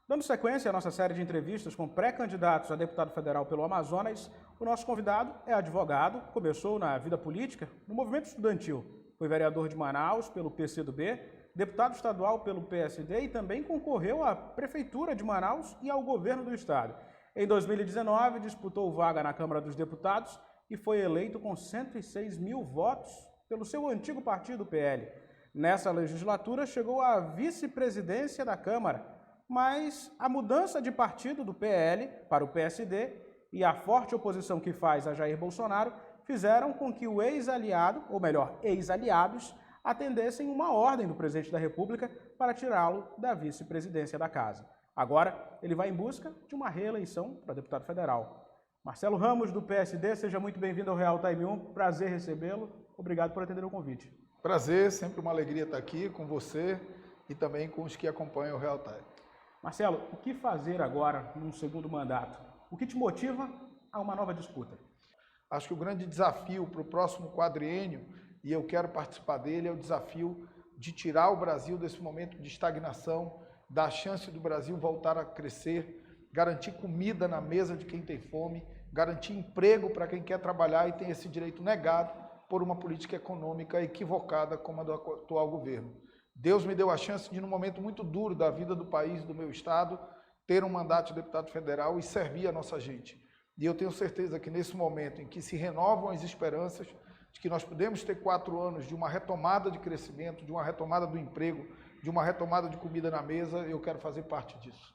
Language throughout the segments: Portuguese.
Dando sequência à nossa série de entrevistas com pré-candidatos a deputado federal pelo Amazonas, o nosso convidado é advogado, começou na vida política no movimento estudantil, foi vereador de Manaus pelo PCdoB, deputado estadual pelo PSD e também concorreu à Prefeitura de Manaus e ao governo do estado. Em 2019, disputou vaga na Câmara dos Deputados e foi eleito com 106 mil votos pelo seu antigo partido, PL. Nessa legislatura, chegou à vice-presidência da Câmara, mas a mudança de partido do PL para o PSD e a forte oposição que faz a Jair Bolsonaro fizeram com que o ex-aliado, ou melhor, ex-aliados, atendessem uma ordem do presidente da República para tirá-lo da vice-presidência da casa. Agora, ele vai em busca de uma reeleição para deputado federal. Marcelo Ramos, do PSD, seja muito bem-vindo ao Real Time 1. Prazer recebê-lo. Obrigado por atender o convite. Prazer, sempre uma alegria estar aqui com você e também com os que acompanham o Real Time. Marcelo, o que fazer agora num segundo mandato? O que te motiva a uma nova disputa? Acho que o grande desafio para o próximo quadriênio, e eu quero participar dele, é o desafio de tirar o Brasil desse momento de estagnação, dar a chance do Brasil voltar a crescer, garantir comida na mesa de quem tem fome, garantir emprego para quem quer trabalhar e tem esse direito negado por uma política econômica equivocada como a do atual governo. Deus me deu a chance de, num momento muito duro da vida do país, do meu estado, ter um mandato de deputado federal e servir a nossa gente. E eu tenho certeza que nesse momento em que se renovam as esperanças de que nós podemos ter 4 anos de uma retomada de crescimento, de uma retomada do emprego, de uma retomada de comida na mesa, eu quero fazer parte disso.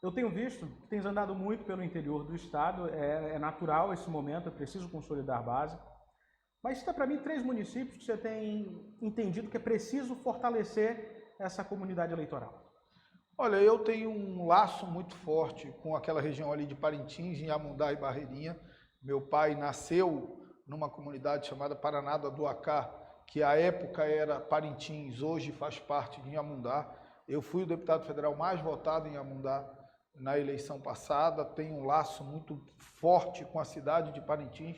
Eu tenho visto que tens andado muito pelo interior do estado, é natural esse momento, é preciso consolidar a base. Mas cita para mim 3 municípios que você tem entendido que é preciso fortalecer essa comunidade eleitoral. Olha, eu tenho um laço muito forte com aquela região ali de Parintins, Inhamundá e Barreirinha. Meu pai nasceu numa comunidade chamada Paraná do Aduacá, que à época era Parintins, hoje faz parte de Inhamundá. Eu fui o deputado federal mais votado em Inhamundá na eleição passada. Tenho um laço muito forte com a cidade de Parintins,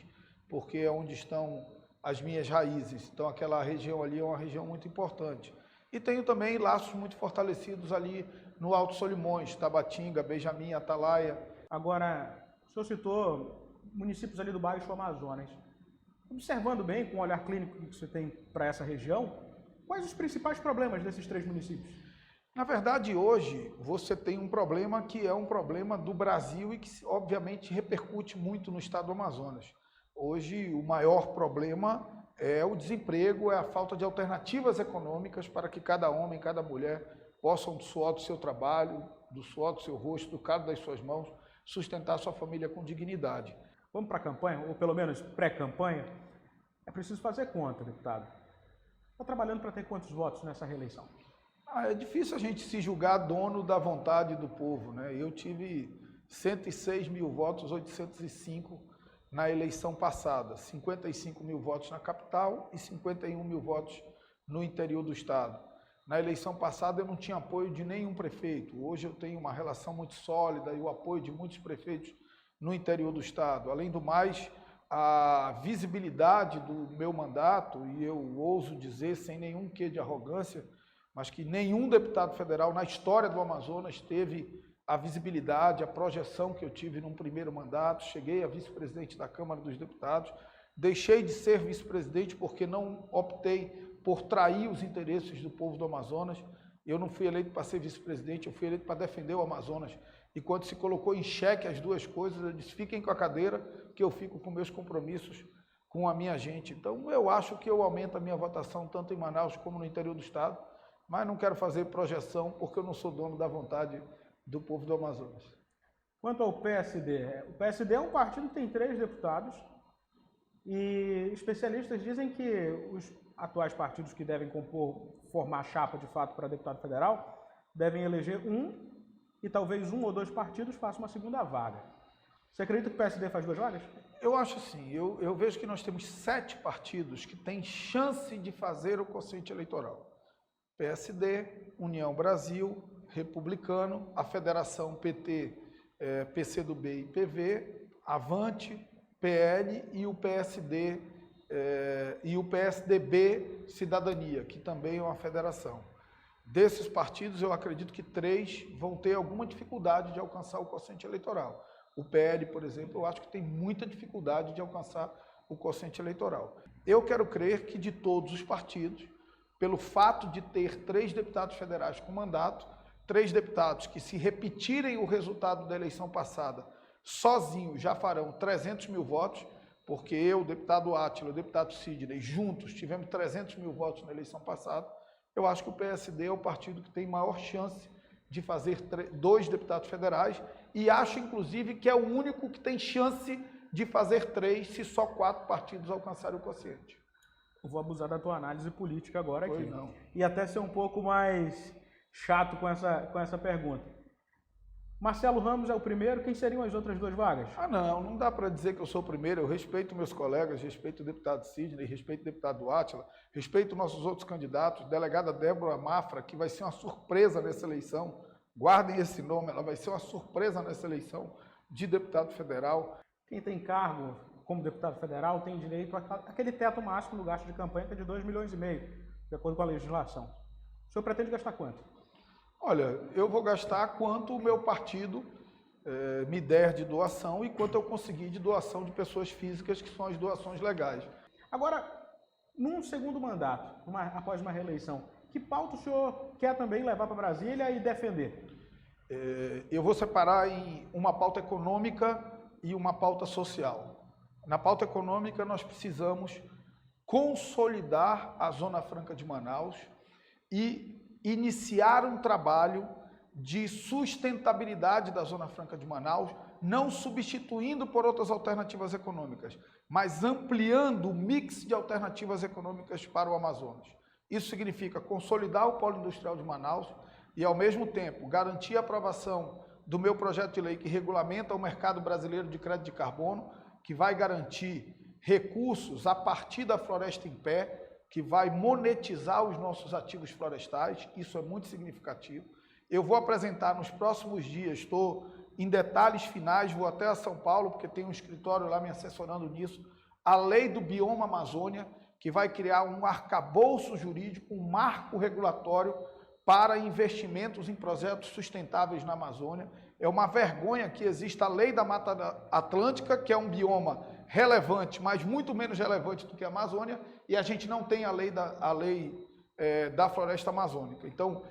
porque é onde estão as minhas raízes. Então aquela região ali é uma região muito importante. E tenho também laços muito fortalecidos ali no Alto Solimões, Tabatinga, Benjamin, Atalaia. Agora, o senhor citou municípios ali do Baixo Amazonas. Observando bem, com o olhar clínico que você tem para essa região, quais os principais problemas desses 3 municípios? Na verdade, hoje, você tem um problema que é um problema do Brasil e que, obviamente, repercute muito no estado do Amazonas. Hoje, o maior problema é o desemprego, é a falta de alternativas econômicas para que cada homem, cada mulher possam, do suor do seu trabalho, do suor do seu rosto, do calor das suas mãos, sustentar sua família com dignidade. Vamos para a campanha, ou pelo menos pré-campanha? É preciso fazer conta, deputado. Está trabalhando para ter quantos votos nessa reeleição? É difícil a gente se julgar dono da vontade do povo, né? Eu tive 106 mil votos, 805 na eleição passada, 55 mil votos na capital e 51 mil votos no interior do estado. Na eleição passada eu não tinha apoio de nenhum prefeito, hoje eu tenho uma relação muito sólida e o apoio de muitos prefeitos no interior do estado. Além do mais, a visibilidade do meu mandato, e eu ouso dizer sem nenhum quê de arrogância, mas que nenhum deputado federal na história do Amazonas teve a visibilidade, a projeção que eu tive num primeiro mandato. Cheguei a vice-presidente da Câmara dos Deputados, deixei de ser vice-presidente porque não optei por trair os interesses do povo do Amazonas. Eu não fui eleito para ser vice-presidente, eu fui eleito para defender o Amazonas. E quando se colocou em xeque as duas coisas, eu disse, fiquem com a cadeira, que eu fico com meus compromissos com a minha gente. Então, eu acho que eu aumento a minha votação tanto em Manaus como no interior do estado, mas não quero fazer projeção porque eu não sou dono da vontade do povo do Amazonas. Quanto ao PSD, o PSD é um partido que tem 3 deputados e especialistas dizem que os atuais partidos que devem formar chapa de fato para deputado federal devem eleger um e talvez 1 ou 2 partidos façam uma segunda vaga. Você acredita que o PSD faz 2 vagas? Eu acho assim, eu vejo que nós temos 7 partidos que têm chance de fazer o quociente eleitoral. PSD, União Brasil, Republicano, a Federação PT, PCdoB e PV, Avante, PL e o PSD e o PSDB Cidadania, que também é uma federação. Desses partidos, eu acredito que 3 vão ter alguma dificuldade de alcançar o quociente eleitoral. O PL, por exemplo, eu acho que tem muita dificuldade de alcançar o quociente eleitoral. Eu quero crer que de todos os partidos, pelo fato de ter 3 deputados federais com mandato, 3 deputados que, se repetirem o resultado da eleição passada, sozinhos já farão 300 mil votos, porque eu, o deputado Átila, o deputado Sidney, juntos tivemos 300 mil votos na eleição passada. Eu acho que o PSD é o partido que tem maior chance de fazer 2 deputados federais e acho, inclusive, que é o único que tem chance de fazer 3 se só 4 partidos alcançarem o quociente. Eu vou abusar da tua análise política agora aqui. Pois não. E até ser um pouco mais chato com essa pergunta. Marcelo Ramos é o primeiro, quem seriam as outras 2 vagas? Não dá para dizer que eu sou o primeiro, eu respeito meus colegas, respeito o deputado Sidney, respeito o deputado Átila, respeito nossos outros candidatos, delegada Débora Mafra, que vai ser uma surpresa nessa eleição, guardem esse nome, ela vai ser uma surpresa nessa eleição de deputado federal. Quem tem cargo como deputado federal tem direito àquele teto máximo do gasto de campanha, que é de 2,5 milhões, de acordo com a legislação. O senhor pretende gastar quanto? Olha, eu vou gastar quanto o meu partido me der de doação e quanto eu conseguir de doação de pessoas físicas, que são as doações legais. Agora, num segundo mandato, após uma reeleição, que pauta o senhor quer também levar para Brasília e defender? Eu vou separar em uma pauta econômica e uma pauta social. Na pauta econômica, nós precisamos consolidar a Zona Franca de Manaus e iniciar um trabalho de sustentabilidade da Zona Franca de Manaus, não substituindo por outras alternativas econômicas, mas ampliando o mix de alternativas econômicas para o Amazonas. Isso significa consolidar o polo industrial de Manaus e, ao mesmo tempo, garantir a aprovação do meu projeto de lei que regulamenta o mercado brasileiro de crédito de carbono, que vai garantir recursos a partir da floresta em pé, que vai monetizar os nossos ativos florestais, isso é muito significativo. Eu vou apresentar nos próximos dias, estou em detalhes finais, vou até a São Paulo, porque tem um escritório lá me assessorando nisso, a lei do bioma Amazônia, que vai criar um arcabouço jurídico, um marco regulatório para investimentos em projetos sustentáveis na Amazônia. É uma vergonha que exista a lei da Mata Atlântica, que é um bioma relevante, mas muito menos relevante do que a Amazônia, e a gente não tem a lei da floresta amazônica. Então,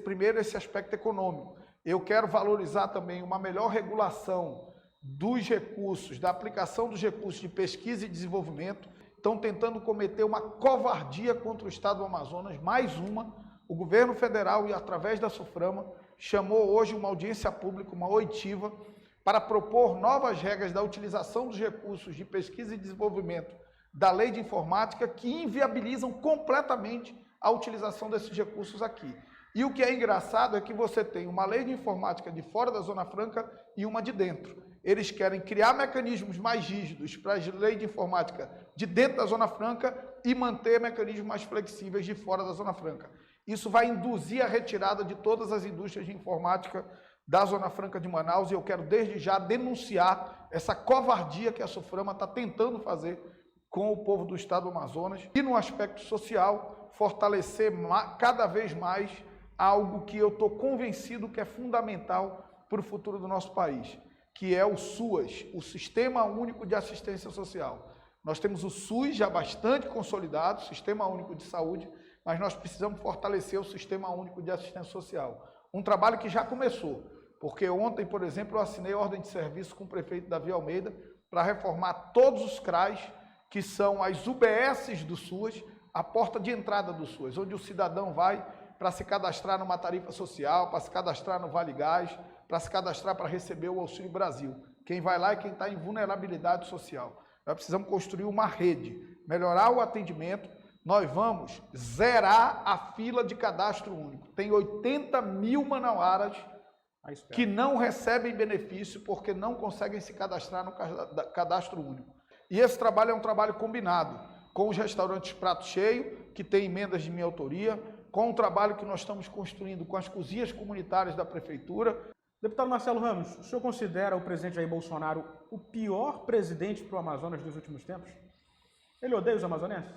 primeiro esse aspecto econômico. Eu quero valorizar também uma melhor regulação dos recursos, da aplicação dos recursos de pesquisa e desenvolvimento. Estão tentando cometer uma covardia contra o Estado do Amazonas, mais uma. O governo federal, e através da SUFRAMA, chamou hoje uma audiência pública, uma oitiva, para propor novas regras da utilização dos recursos de pesquisa e desenvolvimento da lei de informática que inviabilizam completamente a utilização desses recursos aqui. E o que é engraçado é que você tem uma lei de informática de fora da Zona Franca e uma de dentro. Eles querem criar mecanismos mais rígidos para a lei de informática de dentro da Zona Franca e manter mecanismos mais flexíveis de fora da Zona Franca. Isso vai induzir a retirada de todas as indústrias de informática da Zona Franca de Manaus, e eu quero desde já denunciar essa covardia que a SUFRAMA está tentando fazer com o povo do Estado do Amazonas, e no aspecto social, fortalecer cada vez mais algo que eu estou convencido que é fundamental para o futuro do nosso país, que é o SUAS, o Sistema Único de Assistência Social. Nós temos o SUS já bastante consolidado, Sistema Único de Saúde, mas nós precisamos fortalecer o Sistema Único de Assistência Social. Um trabalho que já começou, porque ontem, por exemplo, eu assinei ordem de serviço com o prefeito Davi Almeida para reformar todos os CRAs, que são as UBSs do SUAS, a porta de entrada do SUAS, onde o cidadão vai para se cadastrar numa tarifa social, para se cadastrar no Vale Gás, para se cadastrar para receber o Auxílio Brasil. Quem vai lá é quem está em vulnerabilidade social. Nós precisamos construir uma rede, melhorar o atendimento. Nós vamos zerar a fila de cadastro único. Tem 80 mil manauaras que não recebem benefício porque não conseguem se cadastrar no cadastro único. E esse trabalho é um trabalho combinado com os restaurantes Prato Cheio, que tem emendas de minha autoria, com o trabalho que nós estamos construindo com as cozinhas comunitárias da Prefeitura. Deputado Marcelo Ramos, o senhor considera o presidente Jair Bolsonaro o pior presidente para o Amazonas dos últimos tempos? Ele odeia os amazonenses?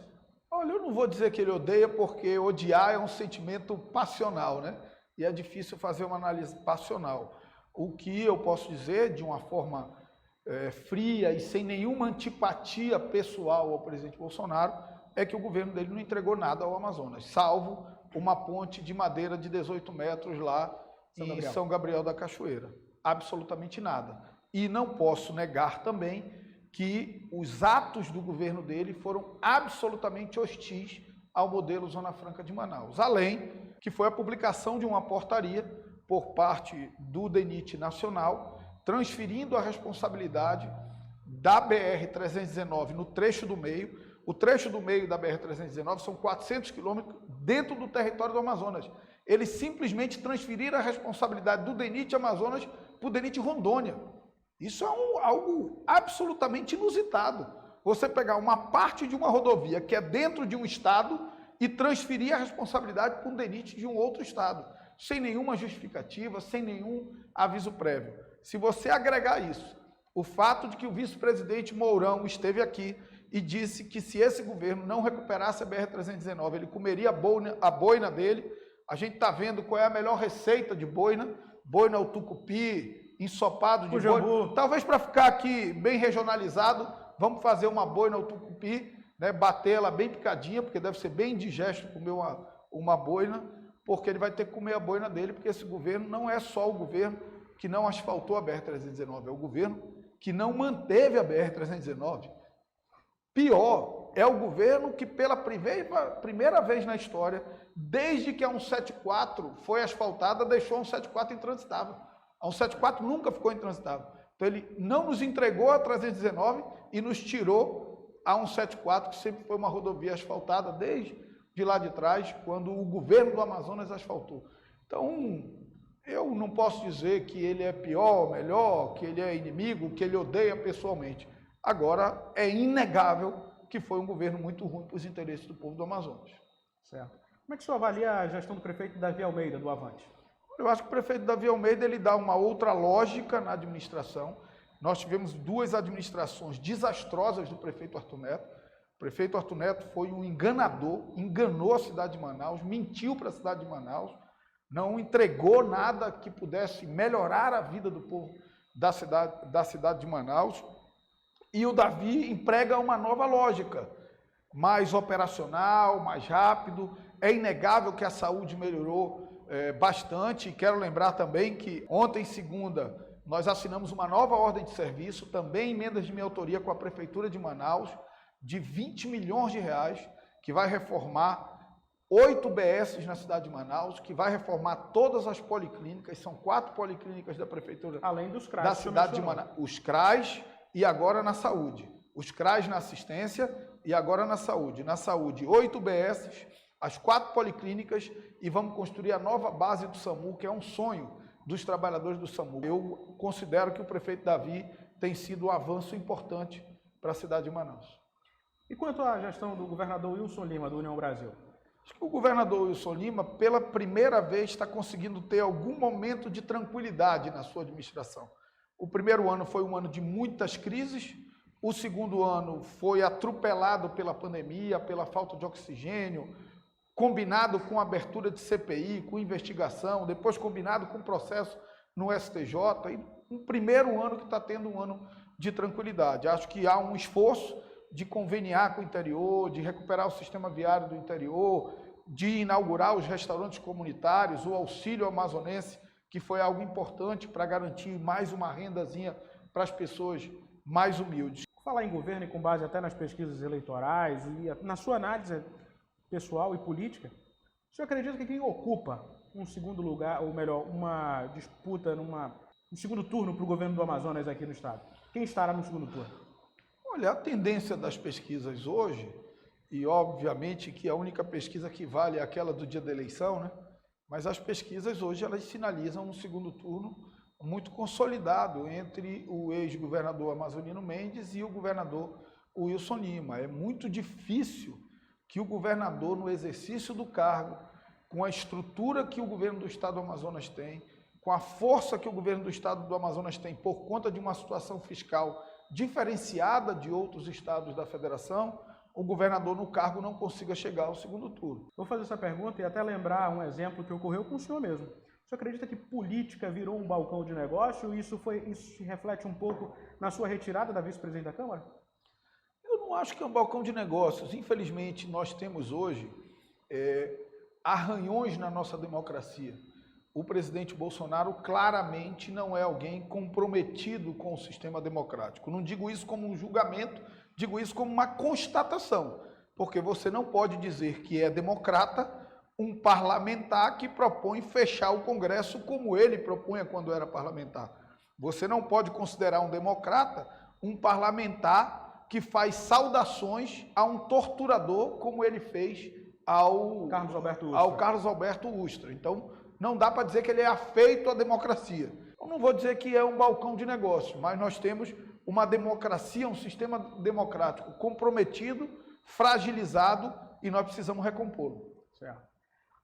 Olha, eu não vou dizer que ele odeia, porque odiar é um sentimento passional, né? E é difícil fazer uma análise passional. O que eu posso dizer, de uma forma fria e sem nenhuma antipatia pessoal ao presidente Bolsonaro, é que o governo dele não entregou nada ao Amazonas, salvo uma ponte de madeira de 18 metros lá em São Gabriel da Cachoeira. Absolutamente nada. E não posso negar também que os atos do governo dele foram absolutamente hostis ao modelo Zona Franca de Manaus. Além que foi a publicação de uma portaria por parte do DENIT Nacional, transferindo a responsabilidade da BR-319 no trecho do meio. O trecho do meio da BR-319 são 400 quilômetros dentro do território do Amazonas. Eles simplesmente transferiram a responsabilidade do DENIT Amazonas para o DENIT Rondônia. Isso é algo absolutamente inusitado. Você pegar uma parte de uma rodovia que é dentro de um estado e transferir a responsabilidade para um DENIT de um outro estado, sem nenhuma justificativa, sem nenhum aviso prévio. Se você agregar isso, o fato de que o vice-presidente Mourão esteve aqui e disse que se esse governo não recuperasse a BR-319, ele comeria a boina dele. A gente está vendo qual é a melhor receita de boina ao tucupi, ensopado de boina. Talvez para ficar aqui bem regionalizado, vamos fazer uma boina ao tucupi, né, bater ela bem picadinha, porque deve ser bem indigesto comer uma boina, porque ele vai ter que comer a boina dele, porque esse governo não é só o governo que não asfaltou a BR-319, é o governo que não manteve a BR-319. Pior, é o governo que pela primeira vez na história, desde que a 174 foi asfaltada, deixou a 174 intransitável. A 174 nunca ficou intransitável. Então ele não nos entregou a 319 e nos tirou a 174, que sempre foi uma rodovia asfaltada desde de lá de trás, quando o governo do Amazonas asfaltou. Então, eu não posso dizer que ele é pior, melhor, que ele é inimigo, que ele odeia pessoalmente. Agora, é inegável que foi um governo muito ruim para os interesses do povo do Amazonas. Certo. Como é que o senhor avalia a gestão do prefeito Davi Almeida, do Avante? Eu acho que o prefeito Davi Almeida ele dá uma outra lógica na administração. Nós tivemos 2 administrações desastrosas do prefeito Arthur Neto. O prefeito Arthur Neto foi um enganador, enganou a cidade de Manaus, mentiu para a cidade de Manaus, não entregou nada que pudesse melhorar a vida do povo da cidade de Manaus. E o Davi emprega uma nova lógica, mais operacional, mais rápido. É inegável que a saúde melhorou bastante. Quero lembrar também que ontem, segunda, nós assinamos uma nova ordem de serviço, também emendas de minha autoria com a Prefeitura de Manaus, de 20 milhões de reais, que vai reformar 8 BS na cidade de Manaus, que vai reformar todas as policlínicas, são 4 policlínicas da Prefeitura. Além dos CRAs da cidade de Manaus. Os CRAs e agora na saúde. Os CRAs na assistência e agora na saúde. Na saúde, 8 BS, as 4 policlínicas e vamos construir a nova base do SAMU, que é um sonho dos trabalhadores do SAMU. Eu considero que o prefeito Davi tem sido um avanço importante para a cidade de Manaus. E quanto à gestão do governador Wilson Lima, do União Brasil? Acho que o governador Wilson Lima, pela primeira vez, está conseguindo ter algum momento de tranquilidade na sua administração. O primeiro ano foi um ano de muitas crises, o segundo ano foi atropelado pela pandemia, pela falta de oxigênio, combinado com a abertura de CPI, com investigação, depois combinado com processo no STJ, e um primeiro ano que está tendo um ano de tranquilidade. Acho que há um esforço de conveniar com o interior, de recuperar o sistema viário do interior, de inaugurar os restaurantes comunitários, o auxílio amazonense, que foi algo importante para garantir mais uma rendazinha para as pessoas mais humildes. Falar em governo e com base até nas pesquisas eleitorais e na sua análise pessoal e política, o senhor acredita que quem ocupa um segundo lugar, ou melhor, uma disputa um segundo turno para o governo do Amazonas aqui no estado? Quem estará no segundo turno? Olha, a tendência das pesquisas hoje, e obviamente que a única pesquisa que vale é aquela do dia da eleição, né? Mas as pesquisas hoje elas sinalizam um segundo turno muito consolidado entre o ex-governador Amazonino Mendes e o governador Wilson Lima. É muito difícil que o governador, no exercício do cargo, com a estrutura que o governo do estado do Amazonas tem, com a força que o governo do estado do Amazonas tem por conta de uma situação fiscal diferenciada de outros estados da federação, o governador no cargo não consiga chegar ao segundo turno. Vou fazer essa pergunta e até lembrar um exemplo que ocorreu com o senhor mesmo. O senhor acredita que política virou um balcão de negócio e isso se reflete um pouco na sua retirada da vice-presidente da Câmara? Eu não acho que é um balcão de negócios. Infelizmente, nós temos hoje arranhões na nossa democracia. O presidente Bolsonaro claramente não é alguém comprometido com o sistema democrático. Não digo isso como um julgamento, digo isso como uma constatação, porque você não pode dizer que é democrata um parlamentar que propõe fechar o Congresso como ele propunha quando era parlamentar. Você não pode considerar um democrata um parlamentar que faz saudações a um torturador como ele fez ao Carlos Alberto Ustra. Então, não dá para dizer que ele é afeito à democracia. Eu não vou dizer que é um balcão de negócio, mas nós temos uma democracia, um sistema democrático comprometido, fragilizado, e nós precisamos recompô-lo. Certo.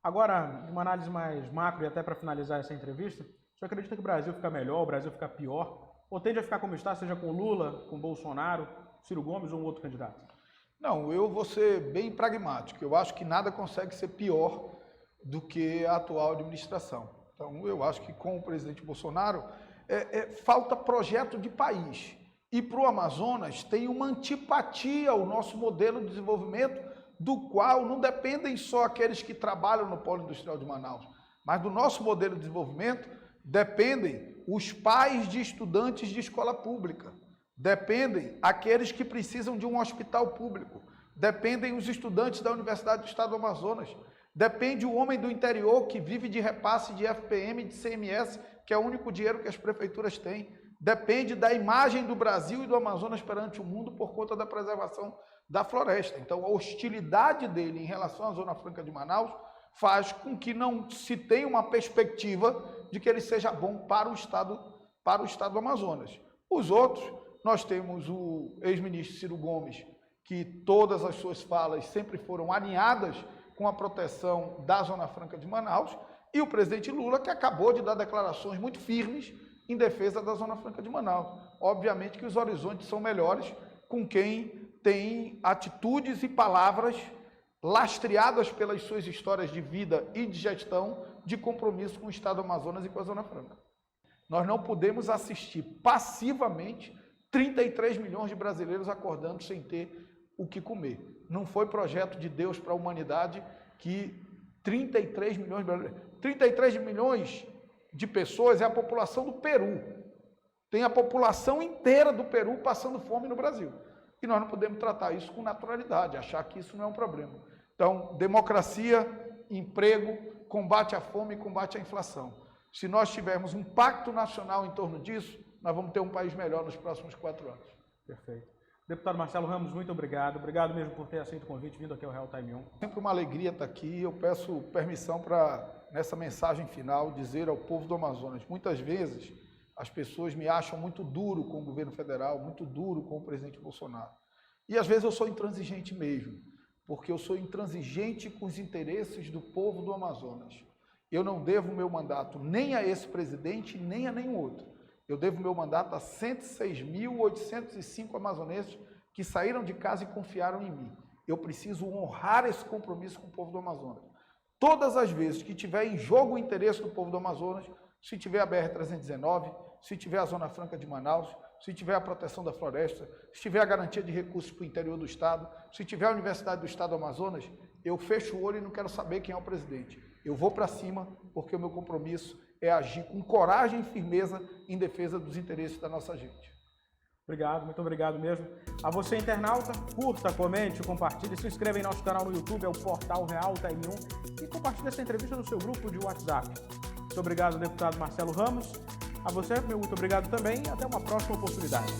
Agora, uma análise mais macro e até para finalizar essa entrevista, você acredita que o Brasil fica melhor, o Brasil fica pior? Ou tende a ficar como está, seja com Lula, com Bolsonaro, Ciro Gomes ou um outro candidato? Não, eu vou ser bem pragmático. Eu acho que nada consegue ser pior do que a atual administração. Então, eu acho que com o presidente Bolsonaro, falta projeto de país. E para o Amazonas tem uma antipatia ao nosso modelo de desenvolvimento, do qual não dependem só aqueles que trabalham no Polo Industrial de Manaus, mas do nosso modelo de desenvolvimento dependem os pais de estudantes de escola pública, dependem aqueles que precisam de um hospital público, dependem os estudantes da Universidade do Estado do Amazonas, depende o homem do interior que vive de repasse de FPM e de CMS, que é o único dinheiro que as prefeituras têm, depende da imagem do Brasil e do Amazonas perante o mundo por conta da preservação da floresta. Então, a hostilidade dele em relação à Zona Franca de Manaus faz com que não se tenha uma perspectiva de que ele seja bom para o estado do Amazonas. Os outros, nós temos o ex-ministro Ciro Gomes, que todas as suas falas sempre foram alinhadas com a proteção da Zona Franca de Manaus, e o presidente Lula, que acabou de dar declarações muito firmes em defesa da Zona Franca de Manaus. Obviamente que os horizontes são melhores com quem tem atitudes e palavras lastreadas pelas suas histórias de vida e de gestão de compromisso com o Estado do Amazonas e com a Zona Franca. Nós não podemos assistir passivamente 33 milhões de brasileiros acordando sem ter o que comer. Não foi projeto de Deus para a humanidade que 33 milhões de pessoas é a população do Peru. Tem a população inteira do Peru passando fome no Brasil. E nós não podemos tratar isso com naturalidade, achar que isso não é um problema. Então, democracia, emprego, combate à fome e combate à inflação. Se nós tivermos um pacto nacional em torno disso, nós vamos ter um país melhor nos próximos 4 anos. Perfeito. Deputado Marcelo Ramos, muito obrigado. Obrigado mesmo por ter aceito o convite, vindo aqui ao Real Time 1. Sempre uma alegria estar aqui. Eu peço permissão para, nessa mensagem final, dizer ao povo do Amazonas, muitas vezes as pessoas me acham muito duro com o governo federal, muito duro com o presidente Bolsonaro. E às vezes eu sou intransigente mesmo, porque eu sou intransigente com os interesses do povo do Amazonas. Eu não devo meu mandato nem a esse presidente, nem a nenhum outro. Eu devo meu mandato a 106.805 amazonenses que saíram de casa e confiaram em mim. Eu preciso honrar esse compromisso com o povo do Amazonas. Todas as vezes que tiver em jogo o interesse do povo do Amazonas, se tiver a BR-319, se tiver a Zona Franca de Manaus, se tiver a proteção da floresta, se tiver a garantia de recursos para o interior do Estado, se tiver a Universidade do Estado do Amazonas, eu fecho o olho e não quero saber quem é o presidente. Eu vou para cima porque o meu compromisso é agir com coragem e firmeza em defesa dos interesses da nossa gente. Obrigado, muito obrigado mesmo. A você, internauta, curta, comente, compartilhe, se inscreva em nosso canal no YouTube, é o Portal Real Time 1, e compartilhe essa entrevista no seu grupo de WhatsApp. Muito obrigado, deputado Marcelo Ramos. A você, meu muito obrigado também, e até uma próxima oportunidade.